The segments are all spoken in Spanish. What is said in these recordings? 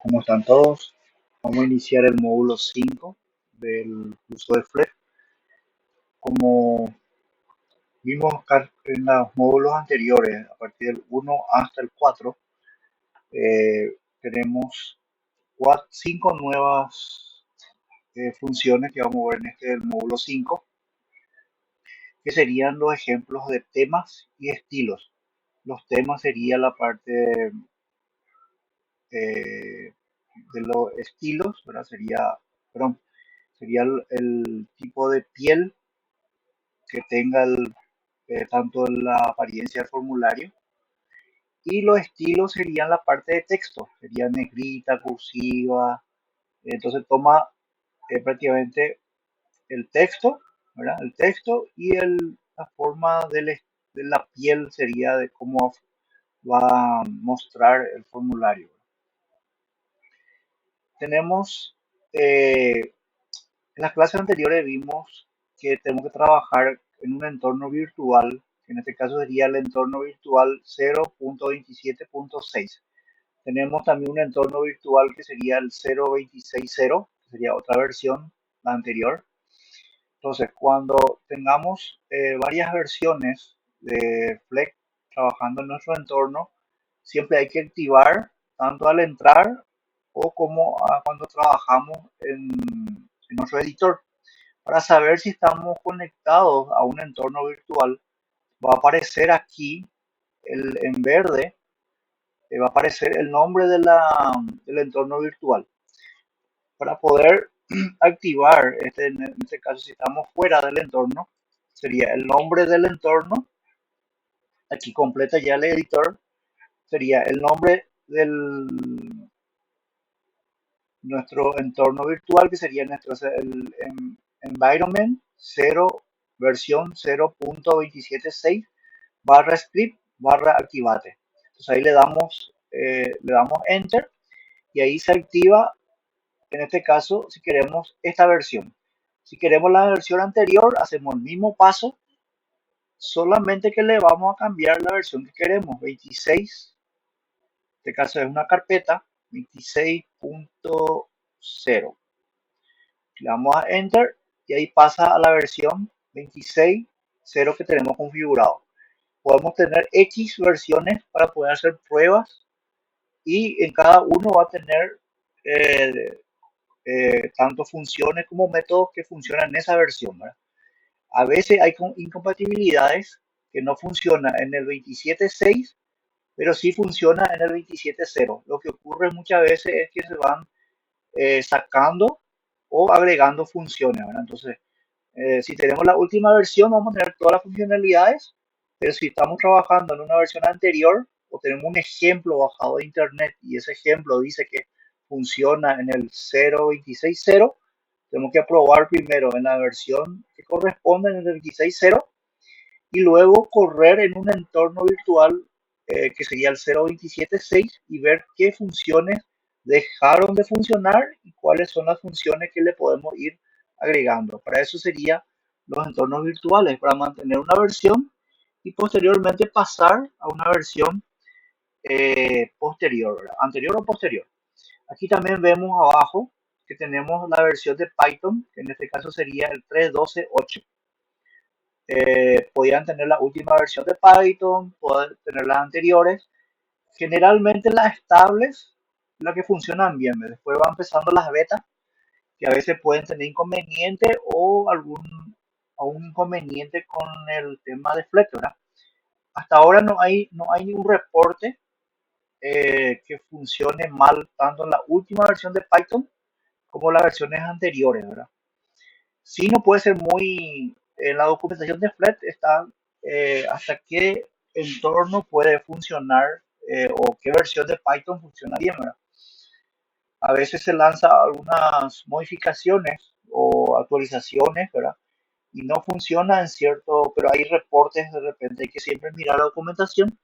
¿Cómo están todos? Vamos a iniciar el módulo 5 del curso de Flex. Como vimos en los módulos anteriores, a partir del 1 hasta el 4, tenemos 5 nuevas funciones que vamos a ver en este del módulo 5, que serían los ejemplos de temas y estilos. Los temas sería la parte eh, de los estilos, ¿verdad? Sería el tipo de piel que tenga tanto la apariencia del formulario, y los estilos serían la parte de texto, sería negrita, cursiva. Entonces toma prácticamente el texto, ¿verdad? El texto y la forma de la piel sería de cómo va a mostrar el formulario. Tenemos, en las clases anteriores vimos que tenemos que trabajar en un entorno virtual, que en este caso sería el entorno virtual 0.27.6. Tenemos también un entorno virtual que sería el 0.26.0, que sería otra versión, la anterior. Entonces, cuando tengamos varias versiones de Flex trabajando en nuestro entorno, siempre hay que activar tanto al entrar o como cuando trabajamos en nuestro editor. Para saber si estamos conectados a un entorno virtual, va a aparecer aquí en verde, va a aparecer el nombre del entorno virtual. Para poder activar, en este caso si estamos fuera del entorno, sería el nombre del entorno. Aquí completa ya el editor, sería el nombre del nuestro entorno virtual, que sería el environment 0, versión 0.27.6 barra script barra activate. Entonces ahí le damos enter, y ahí se activa, en este caso, si queremos esta versión. Si queremos la versión anterior, hacemos el mismo paso, solamente que le vamos a cambiar la versión que queremos, 26. En este caso es una carpeta 26.0. Le damos a enter y ahí pasa a la versión 26.0 que tenemos configurado. Podemos tener X versiones para poder hacer pruebas, y en cada uno va a tener eh, tanto funciones como métodos que funcionan en esa versión, ¿verdad? A veces hay incompatibilidades que no funcionan en el 27.6, pero sí funciona en el 27.0. Lo que ocurre muchas veces es que se van sacando o agregando funciones, ¿verdad? Entonces, si tenemos la última versión, vamos a tener todas las funcionalidades, pero si estamos trabajando en una versión anterior o tenemos un ejemplo bajado de internet y ese ejemplo dice que funciona en el 0.26.0, tenemos que probar primero en la versión que corresponde en el 26.0 y luego correr en un entorno virtual que sería el 0.27.6 y ver qué funciones dejaron de funcionar y cuáles son las funciones que le podemos ir agregando. Para eso serían los entornos virtuales, para mantener una versión y posteriormente pasar a una versión posterior, ¿verdad? Anterior o posterior. Aquí también vemos abajo que tenemos la versión de Python, que en este caso sería el 3.12.8. Podían tener la última versión de Python, pueden tener las anteriores. Generalmente las estables, las que funcionan bien. Después van empezando las betas, que a veces pueden tener inconveniente o algún inconveniente con el tema de Flex, ¿verdad? Hasta ahora no hay ningún reporte que funcione mal tanto en la última versión de Python como las versiones anteriores, ¿verdad? Sí, no puede ser muy, en la documentación de Flex está hasta qué entorno puede funcionar o qué versión de Python funciona bien, ¿verdad? A veces se lanzan algunas modificaciones o actualizaciones, ¿verdad? Y no funciona en cierto, pero hay reportes, de repente hay que siempre mirar la documentación.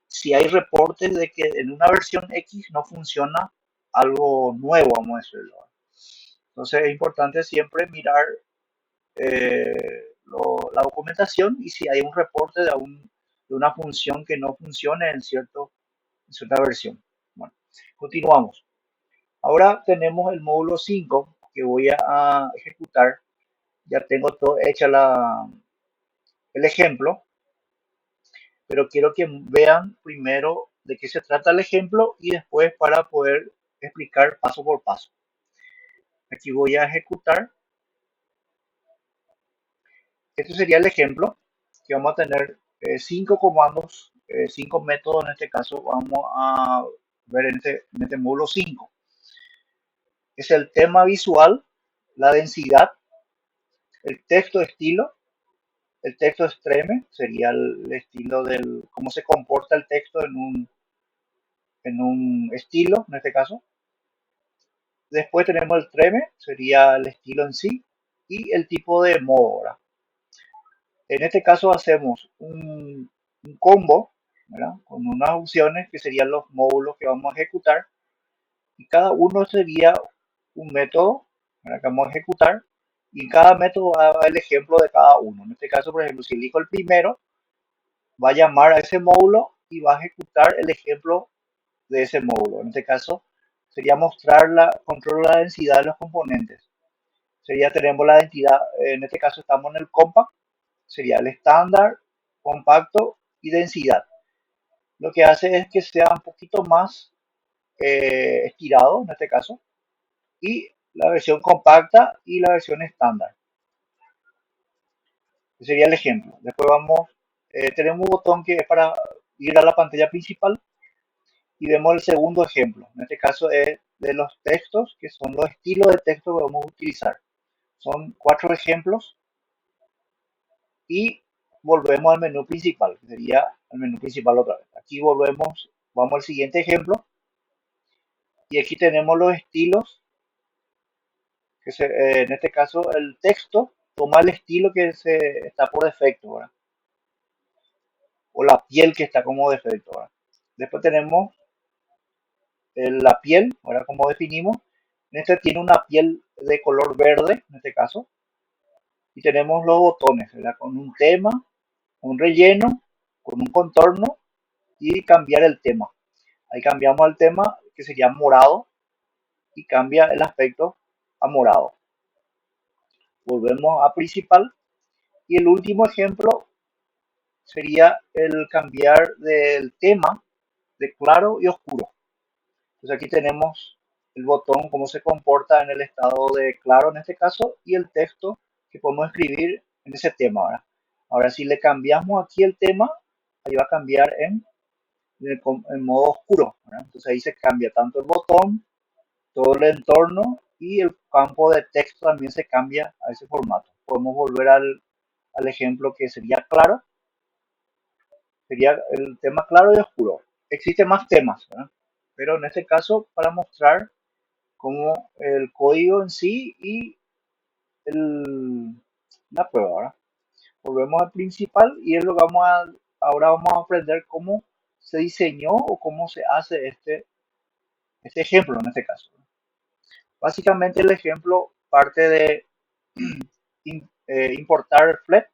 Si hay reportes de que en una versión X no funciona algo nuevo, vamos a decirlo. Entonces es importante siempre mirar la documentación, y si hay un reporte de una función que no funcione en cierta versión. Bueno, continuamos. Ahora tenemos el módulo 5 que voy a ejecutar. Ya tengo todo hecha el ejemplo, pero quiero que vean primero de qué se trata el ejemplo y después para poder explicar paso por paso. Aquí voy a ejecutar. Este sería el ejemplo que vamos a tener cinco comandos, cinco métodos en este caso. Vamos a ver en este módulo 5. Es el tema visual, la densidad, el texto estilo, el texto extreme, sería el estilo del cómo se comporta el texto en un estilo, en este caso. Después tenemos el treme, sería el estilo en sí, y el tipo de modo. ¿Verdad? En este caso hacemos un combo, ¿verdad? Con unas opciones que serían los módulos que vamos a ejecutar, y cada uno sería un método, ¿verdad? Que vamos a ejecutar, y en cada método va el ejemplo de cada uno. En este caso, por ejemplo, si elijo el primero, va a llamar a ese módulo y va a ejecutar el ejemplo de ese módulo. En este caso, sería mostrar control de la densidad de los componentes. Sería, tenemos la densidad, en este caso estamos en el compact, sería el estándar, compacto y densidad. Lo que hace es que sea un poquito más estirado, en este caso, y la versión compacta y la versión estándar. Ese sería el ejemplo. Después tenemos un botón que es para ir a la pantalla principal y vemos el segundo ejemplo. En este caso es de los textos, que son los estilos de texto que vamos a utilizar. Son cuatro ejemplos y volvemos al menú principal, que sería el menú principal otra vez. Aquí volvemos, vamos al siguiente ejemplo y aquí tenemos los estilos, en este caso el texto toma el estilo que está por defecto, ¿verdad? O la piel que está como defecto, ¿verdad? Después tenemos la piel, ahora como definimos, en este tiene una piel de color verde, en este caso, y tenemos los botones, ¿verdad? Con un tema, un relleno, con un contorno y cambiar el tema. Ahí cambiamos el tema que sería morado y cambia el aspecto a morado. Volvemos a principal y el último ejemplo sería el cambiar del tema de claro y oscuro. Entonces aquí tenemos el botón, cómo se comporta en el estado de claro en este caso y el texto que podemos escribir en ese tema. ¿Verdad? Ahora si le cambiamos aquí el tema, ahí va a cambiar en modo oscuro. ¿Verdad? Entonces ahí se cambia tanto el botón, todo el entorno y el campo de texto también se cambia a ese formato. Podemos volver al ejemplo que sería claro, sería el tema claro y oscuro. Existen más temas, ¿verdad? Pero en este caso para mostrar como el código en sí y la prueba. ¿Verdad? Volvemos al principal y es lo que ahora vamos a aprender cómo se diseñó o cómo se hace este ejemplo en este caso. Básicamente el ejemplo parte de importar flat,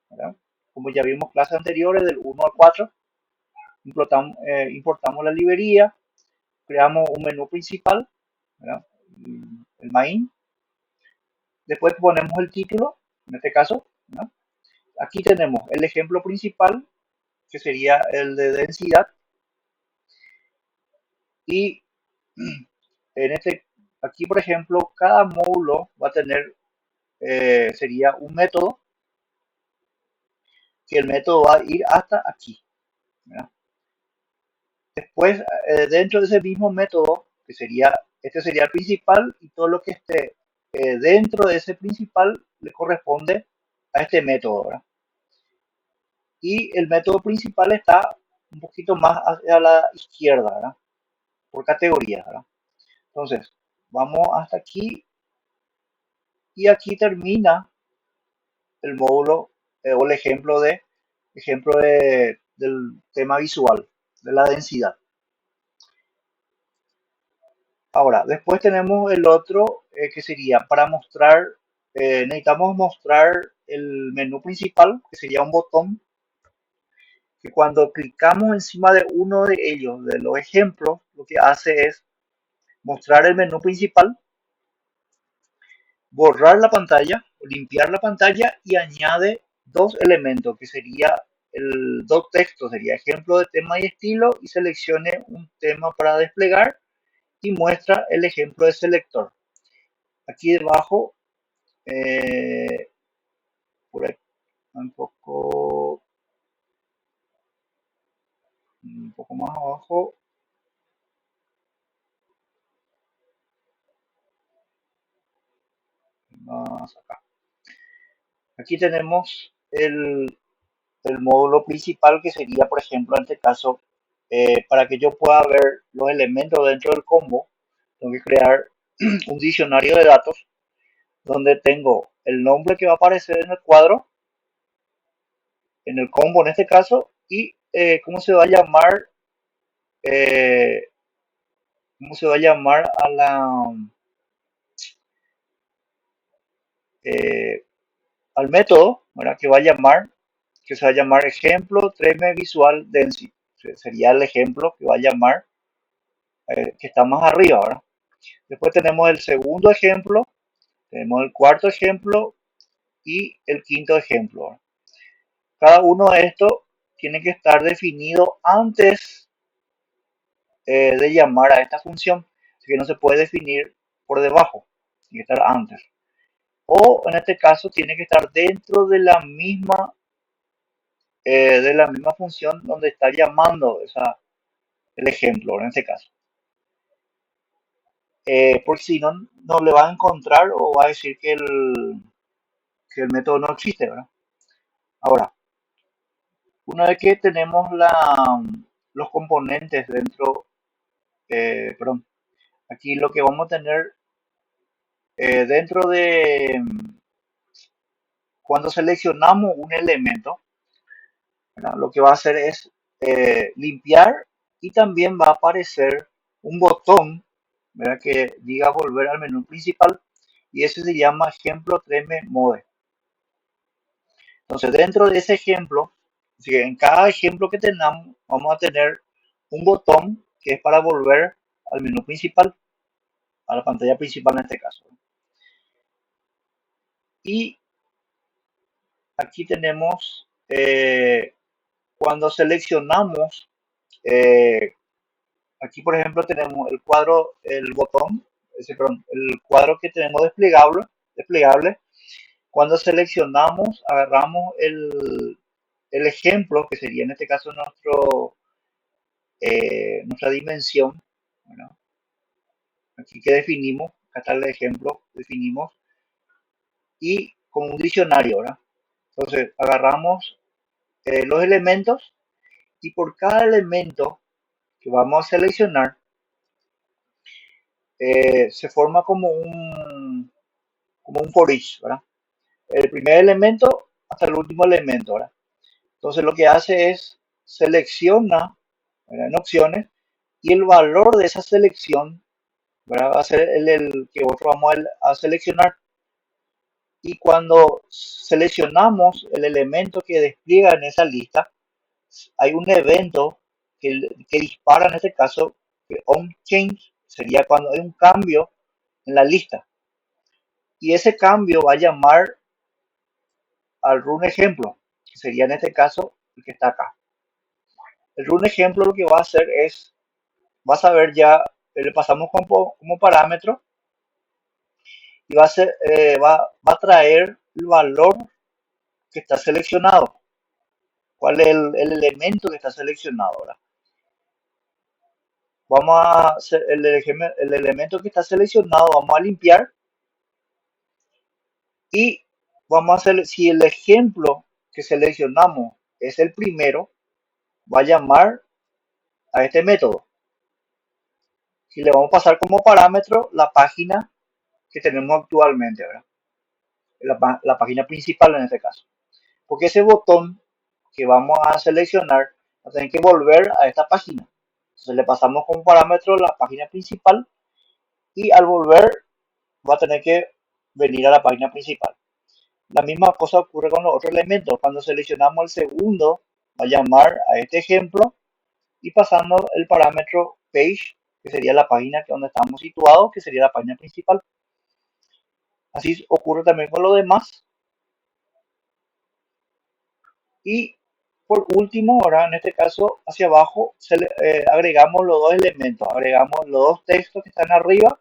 ¿verdad? Como ya vimos clases anteriores del 1 al 4, importamos la librería, creamos un menú principal, ¿verdad? El main, después ponemos el título, en este caso, ¿verdad? Aquí tenemos el ejemplo principal, que sería el de densidad, y en aquí por ejemplo, cada módulo va a tener, sería un método, que el método va a ir hasta aquí. ¿Verdad? Después, dentro de ese mismo método, que sería, este sería el principal y todo lo que esté dentro de ese principal le corresponde a este método. ¿Verdad? Y el método principal está un poquito más hacia la izquierda, ¿verdad? Por categorías. ¿Verdad? Entonces, vamos hasta aquí y aquí termina el módulo o el ejemplo del tema visual, de la densidad. Ahora, después tenemos el otro que sería para mostrar, necesitamos mostrar el menú principal, que sería un botón que cuando clicamos encima de uno de ellos, de los ejemplos, lo que hace es mostrar el menú principal, borrar la pantalla, limpiar la pantalla y añade dos elementos que sería dos textos, sería ejemplo de tema y estilo y seleccione un tema para desplegar y muestra el ejemplo de selector. Aquí debajo, eh, por aquí, un poco más abajo, más acá. Aquí tenemos el módulo principal que sería, por ejemplo, en este caso, para que yo pueda ver los elementos dentro del combo, tengo que crear un diccionario de datos donde tengo el nombre que va a aparecer en el cuadro, en el combo en este caso, y eh, cómo se va a llamar eh, al método, ¿verdad? Que se va a llamar ejemplo treme visual density. Sería el ejemplo que va a llamar, que está más arriba, ¿verdad? Después tenemos el segundo ejemplo, tenemos el cuarto ejemplo y el quinto ejemplo, ¿verdad? Cada uno de estos tiene que estar definido antes de llamar a esta función, así que no se puede definir por debajo, tiene que estar antes. O en este caso tiene que estar dentro de la misma función donde está llamando el ejemplo, en este caso. Porque si no, no le va a encontrar o va a decir que el método no existe, ¿verdad? Ahora, una vez que tenemos los componentes dentro, perdón, aquí lo que vamos a tener dentro de, cuando seleccionamos un elemento, ¿verdad? Lo que va a hacer es limpiar y también va a aparecer un botón, ¿verdad? Que diga volver al menú principal y ese se llama ejemplo 3M Mode. Entonces, dentro de ese ejemplo, si en cada ejemplo que tengamos, vamos a tener un botón que es para volver al menú principal, a la pantalla principal en este caso. Y aquí tenemos, cuando seleccionamos, eh, aquí por ejemplo tenemos el cuadro, el botón, perdón, el cuadro que tenemos desplegable. Cuando seleccionamos, agarramos el ejemplo, que sería en este caso nuestra dimensión. Bueno, aquí que definimos, acá está el ejemplo, definimos, y con un diccionario, ¿verdad? Entonces, agarramos los elementos y por cada elemento que vamos a seleccionar, se forma como un for each, ¿verdad? El primer elemento hasta el último elemento, ¿verdad? Entonces, lo que hace es selecciona, ¿verdad? En opciones y el valor de esa selección, ¿verdad? Va a ser el que nosotros vamos a seleccionar. Y cuando seleccionamos el elemento que despliega en esa lista, hay un evento que dispara en este caso, que on change sería cuando hay un cambio en la lista. Y ese cambio va a llamar al run ejemplo, que sería en este caso el que está acá. El run ejemplo lo que va a hacer es, vas a ver ya, le pasamos como parámetro y va a traer el valor que está seleccionado. ¿Cuál es el elemento que está seleccionado ahora? Vamos a hacer el elemento que está seleccionado, vamos a limpiar y vamos a hacer, si el ejemplo que seleccionamos es el primero, va a llamar a este método. Si le vamos a pasar como parámetro la página que tenemos actualmente, ¿verdad? La página principal en este caso. Porque ese botón que vamos a seleccionar va a tener que volver a esta página. Entonces le pasamos como parámetro la página principal y al volver va a tener que venir a la página principal. La misma cosa ocurre con los otros elementos. Cuando seleccionamos el segundo, va a llamar a este ejemplo y pasando el parámetro page que sería la página que donde estamos situados, que sería la página principal. Así ocurre también con lo demás. Y por último, ahora en este caso, hacia abajo, agregamos los dos elementos, agregamos los dos textos que están arriba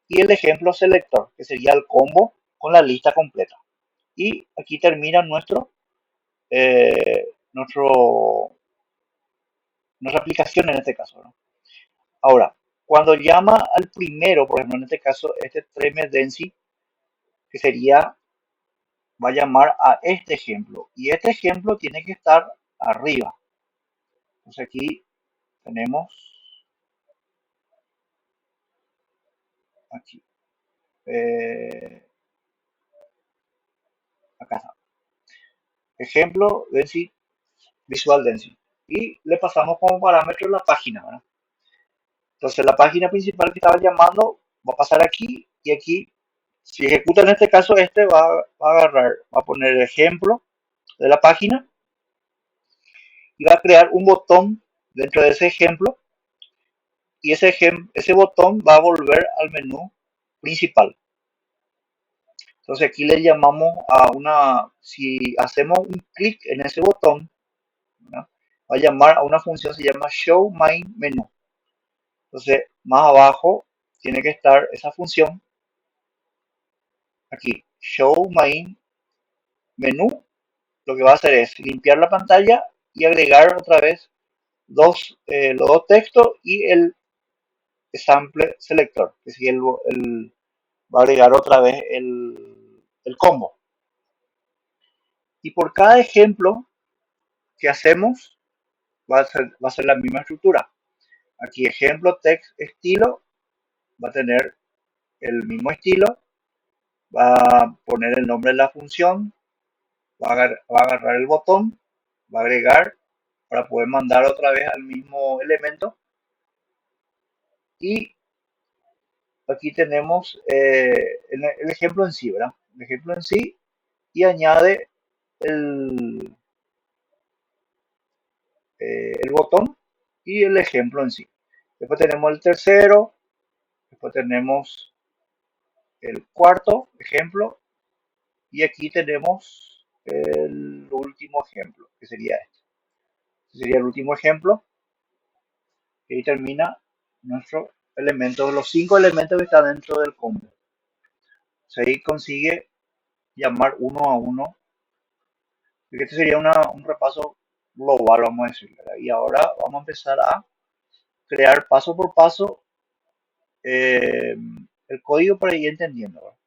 y el ejemplo selector, que sería el combo con la lista completa. Y aquí termina eh, nuestro, nuestra aplicación en este caso, ¿no? Ahora, cuando llama al primero, por ejemplo, en este caso, este Treme Densi, que sería, va a llamar a este ejemplo. Y este ejemplo tiene que estar arriba. Entonces aquí tenemos, aquí, eh, acá está. Ejemplo, Densi, Visual Densi. Y le pasamos como parámetro la página, ¿verdad? Entonces la página principal que estaba llamando va a pasar aquí y aquí, si ejecuta en este caso, va a agarrar, va a poner el ejemplo de la página y va a crear un botón dentro de ese ejemplo y ese botón va a volver al menú principal. Entonces aquí le llamamos a si hacemos un clic en ese botón, ¿verdad? Va a llamar a una función que se llama Show Main Menu. Entonces más abajo tiene que estar esa función, aquí, Show Main Menu. Lo que va a hacer es limpiar la pantalla y agregar otra vez los dos textos y el sample selector, que si va a agregar otra vez el combo. Y por cada ejemplo que hacemos va a ser la misma estructura. Aquí ejemplo, text, estilo, va a tener el mismo estilo, va a poner el nombre de la función, va a agarrar el botón, va a agregar para poder mandar otra vez al mismo elemento. Y aquí tenemos el ejemplo en sí, ¿verdad? El ejemplo en sí y añade el, el botón y el ejemplo en sí. Después tenemos el tercero, después tenemos el cuarto ejemplo y aquí tenemos el último ejemplo, que sería este. Este sería el último ejemplo y ahí termina nuestro elemento, los 5 elementos que están dentro del combo. O sea, ahí consigue llamar uno a uno. Este sería un repaso global, vamos a decir, ¿verdad? Y ahora vamos a empezar a crear paso por paso el código para ir entendiendo, ¿verdad?